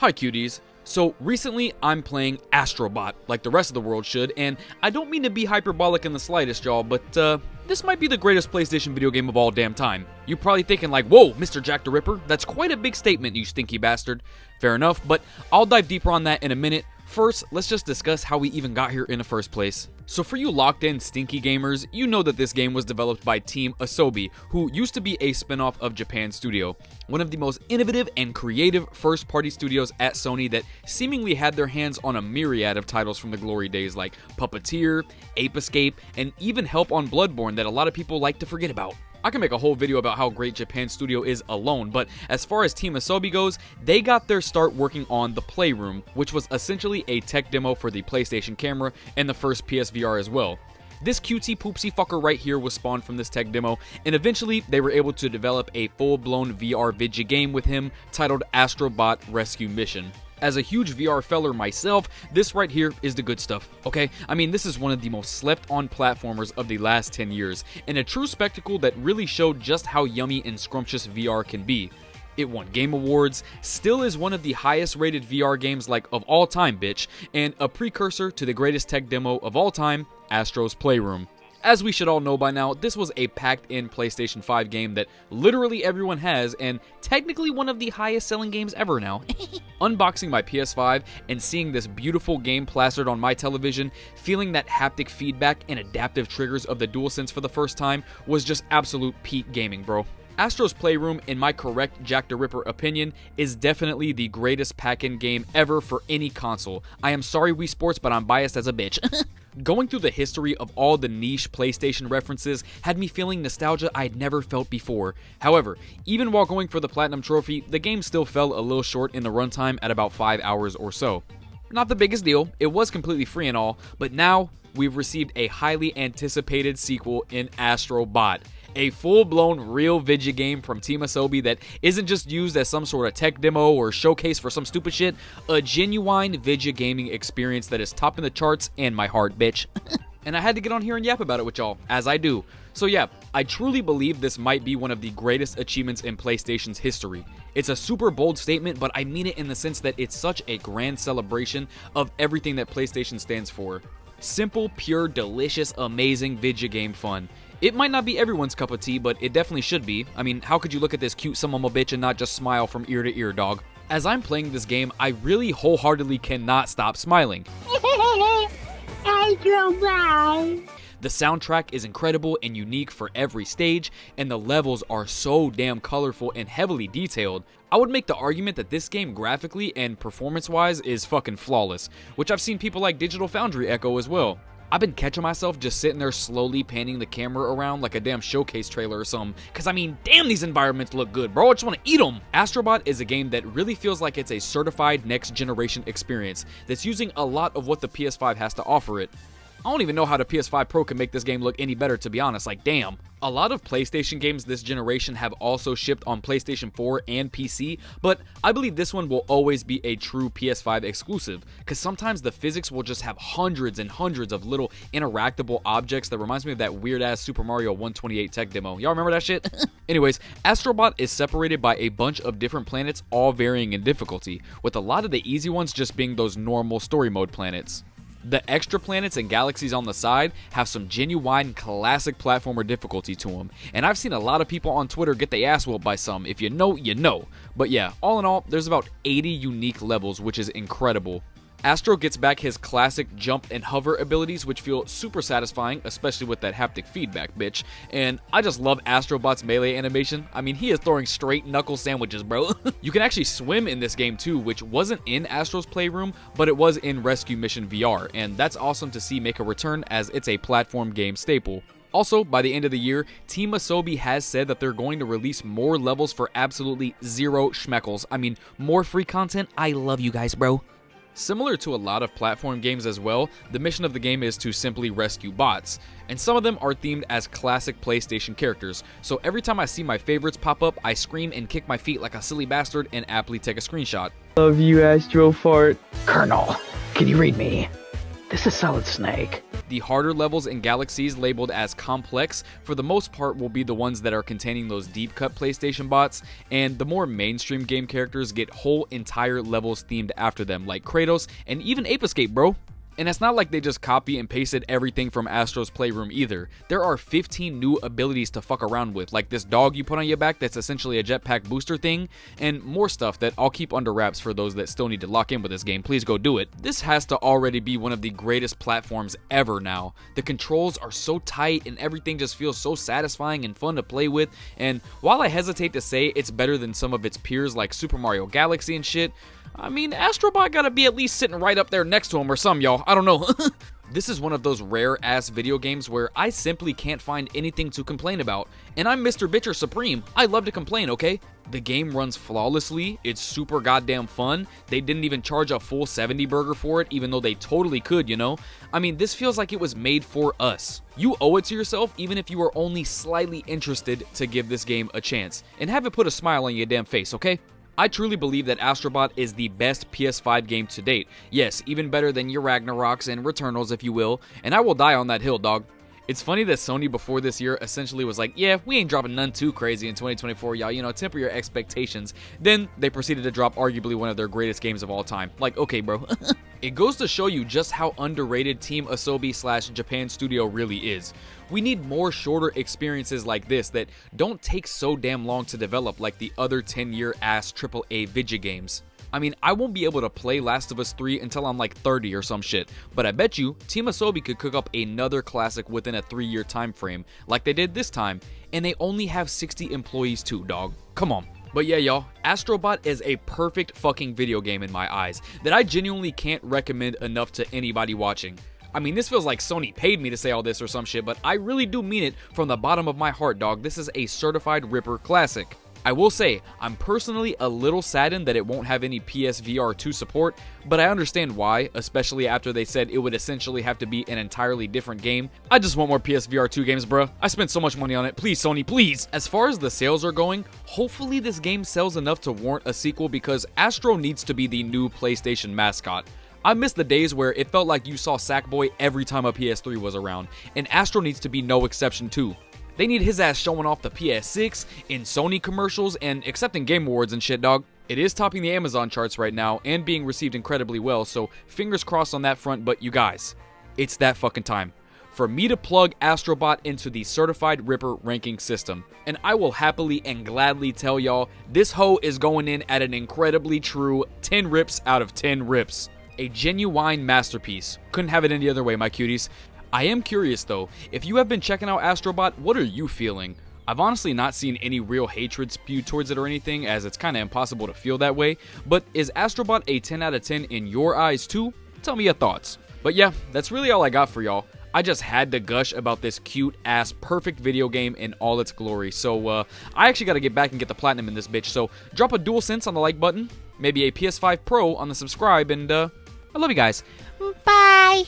Hi cuties. So recently I'm playing Astro Bot, like the rest of the world should, and I don't mean to be hyperbolic in the slightest, y'all, but this might be the greatest PlayStation video game of all damn time. You're probably thinking like, whoa, Mr. Jack the Ripper, that's quite a big statement, you stinky bastard. Fair enough, but I'll dive deeper on that in a minute. First, let's just discuss how we even got here in the first place. So for you locked-in stinky gamers, you know that this game was developed by Team Asobi, who used to be a spin-off of Japan Studio, one of the most innovative and creative first-party studios at Sony that seemingly had their hands on a myriad of titles from the glory days like Puppeteer, Ape Escape, and even help on Bloodborne that a lot of people like to forget about. I can make a whole video about how great Japan Studio is alone, but as far as Team Asobi goes, they got their start working on the Playroom, which was essentially a tech demo for the PlayStation camera and the first PSVR as well. This cutesy poopsy fucker right here was spawned from this tech demo, and eventually they were able to develop a full-blown VR video game with him titled Astro Bot Rescue Mission. As a huge VR feller myself, this right here is the good stuff, okay? I mean, this is one of the most slept-on platformers of the last 10 years, and a true spectacle that really showed just how yummy and scrumptious VR can be. It won Game Awards, still is one of the highest rated VR games like of all time, bitch, and a precursor to the greatest tech demo of all time, Astro's Playroom. As we should all know by now, this was a packed-in PlayStation 5 game that literally everyone has, and technically one of the highest-selling games ever now. Unboxing my PS5 and seeing this beautiful game plastered on my television, feeling that haptic feedback and adaptive triggers of the DualSense for the first time was just absolute peak gaming, bro. Astro's Playroom, in my correct Jack the Ripper opinion, is definitely the greatest pack-in game ever for any console. I am sorry Wii Sports, but I'm biased as a bitch. Going through the history of all the niche PlayStation references had me feeling nostalgia I'd never felt before. However, even while going for the Platinum Trophy, the game still fell a little short in the runtime at about 5 hours or so. Not the biggest deal, it was completely free and all, but now we've received a highly anticipated sequel in Astro Bot. A full-blown real video game from Team Asobi that isn't just used as some sort of tech demo or showcase for some stupid shit, a genuine video gaming experience that is topping the charts and my heart, bitch. And I had to get on here and yap about it with y'all, as I do. So yeah, I truly believe this might be one of the greatest achievements in PlayStation's history. It's a super bold statement, but I mean it in the sense that it's such a grand celebration of everything that PlayStation stands for. Simple, pure, delicious, amazing video game fun. It might not be everyone's cup of tea, but it definitely should be. I mean, how could you look at this cute son of a bitch and not just smile from ear to ear, dog? As I'm playing this game, I really wholeheartedly cannot stop smiling. The soundtrack is incredible and unique for every stage, and the levels are so damn colorful and heavily detailed. I would make the argument that this game graphically and performance-wise is fucking flawless, which I've seen people like Digital Foundry echo as well. I've been catching myself just sitting there slowly panning the camera around like a damn showcase trailer or something, cause I mean, damn, these environments look good, bro. I just want to eat them. Astro Bot is a game that really feels like it's a certified next generation experience that's using a lot of what the PS5 has to offer it. I don't even know how the PS5 Pro can make this game look any better, to be honest, like damn. A lot of PlayStation games this generation have also shipped on PlayStation 4 and PC, but I believe this one will always be a true PS5 exclusive, because sometimes the physics will just have hundreds and hundreds of little interactable objects that reminds me of that weird-ass Super Mario 128 tech demo. Y'all remember that shit? Anyways, Astro Bot is separated by a bunch of different planets, all varying in difficulty, with a lot of the easy ones just being those normal story mode planets. The extra planets and galaxies on the side have some genuine classic platformer difficulty to them, and I've seen a lot of people on Twitter get their ass whooped by some. If you know, you know. But yeah, all in all, there's about 80 unique levels, which is incredible. Astro gets back his classic jump and hover abilities, which feel super satisfying, especially with that haptic feedback, bitch. And I just love Astro Bot's melee animation. I mean, he is throwing straight knuckle sandwiches, bro. You can actually swim in this game too, which wasn't in Astro's Playroom, but it was in Rescue Mission VR, and that's awesome to see make a return as it's a platform game staple. Also, by the end of the year, Team Asobi has said that they're going to release more levels for absolutely zero schmeckles. I mean, more free content. I love you guys, bro. Similar to a lot of platform games as well, the mission of the game is to simply rescue bots, and some of them are themed as classic PlayStation characters, so every time I see my favorites pop up, I scream and kick my feet like a silly bastard and aptly take a screenshot. Love you, Astro Fart. Colonel, can you read me? This is Solid Snake. The harder levels and galaxies labeled as complex for the most part will be the ones that are containing those deep cut PlayStation bots, and the more mainstream game characters get whole entire levels themed after them, like Kratos and even Ape Escape, bro. And it's not like they just copy and pasted everything from Astro's Playroom either. There are 15 new abilities to fuck around with, like this dog you put on your back that's essentially a jetpack booster thing, and more stuff that I'll keep under wraps for those that still need to lock in with this game. Please go do it. This has to already be one of the greatest platforms ever now. The controls are so tight and everything just feels so satisfying and fun to play with, and while I hesitate to say it's better than some of its peers like Super Mario Galaxy and shit, I mean, Astro Bot gotta be at least sitting right up there next to him or something, y'all. I don't know. This is one of those rare-ass video games where I simply can't find anything to complain about. And I'm Mr. Bitcher Supreme. I love to complain, okay? The game runs flawlessly. It's super goddamn fun. They didn't even charge a full 70 burger for it, even though they totally could, you know? I mean, this feels like it was made for us. You owe it to yourself, even if you are only slightly interested, to give this game a chance. And have it put a smile on your damn face, okay? I truly believe that Astro Bot is the best PS5 game to date. Yes, even better than your Ragnaroks and Returnals, if you will, and I will die on that hill, dog. It's funny that Sony before this year essentially was like, yeah, we ain't dropping none too crazy in 2024, y'all, you know, temper your expectations. Then they proceeded to drop arguably one of their greatest games of all time. Like, okay, bro. It goes to show you just how underrated Team Asobi / Japan Studio really is. We need more shorter experiences like this that don't take so damn long to develop like the other 10-year ass AAA video games. I mean, I won't be able to play Last of Us 3 until I'm like 30 or some shit, but I bet you Team Asobi could cook up another classic within a 3-year time frame, like they did this time, and they only have 60 employees too, dog. Come on. But yeah, y'all, Astro Bot is a perfect fucking video game in my eyes that I genuinely can't recommend enough to anybody watching. I mean, this feels like Sony paid me to say all this or some shit, but I really do mean it from the bottom of my heart, dog. This is a certified ripper classic. I will say, I'm personally a little saddened that it won't have any PSVR 2 support, but I understand why, especially after they said it would essentially have to be an entirely different game. I just want more PSVR 2 games, bruh. I spent so much money on it. Please, Sony, please. As far as the sales are going, hopefully this game sells enough to warrant a sequel because Astro needs to be the new PlayStation mascot. I miss the days where it felt like you saw Sackboy every time a PS3 was around, and Astro needs to be no exception too. They need his ass showing off the PS6, in Sony commercials, and accepting Game Awards and shit, dog. It is topping the Amazon charts right now, and being received incredibly well, so fingers crossed on that front, but you guys, it's that fucking time for me to plug Astro Bot into the Certified Ripper ranking system. And I will happily and gladly tell y'all, this hoe is going in at an incredibly true 10 rips out of 10 rips. A genuine masterpiece. Couldn't have it any other way, my cuties. I am curious though, if you have been checking out Astro Bot, what are you feeling? I've honestly not seen any real hatred spewed towards it or anything, as it's kinda impossible to feel that way, but is Astro Bot a 10 out of 10 in your eyes too? Tell me your thoughts. But yeah, that's really all I got for y'all. I just had to gush about this cute ass perfect video game in all its glory, so I actually gotta get back and get the platinum in this bitch, so drop a DualSense on the like button, maybe a PS5 Pro on the subscribe, and I love you guys. Bye!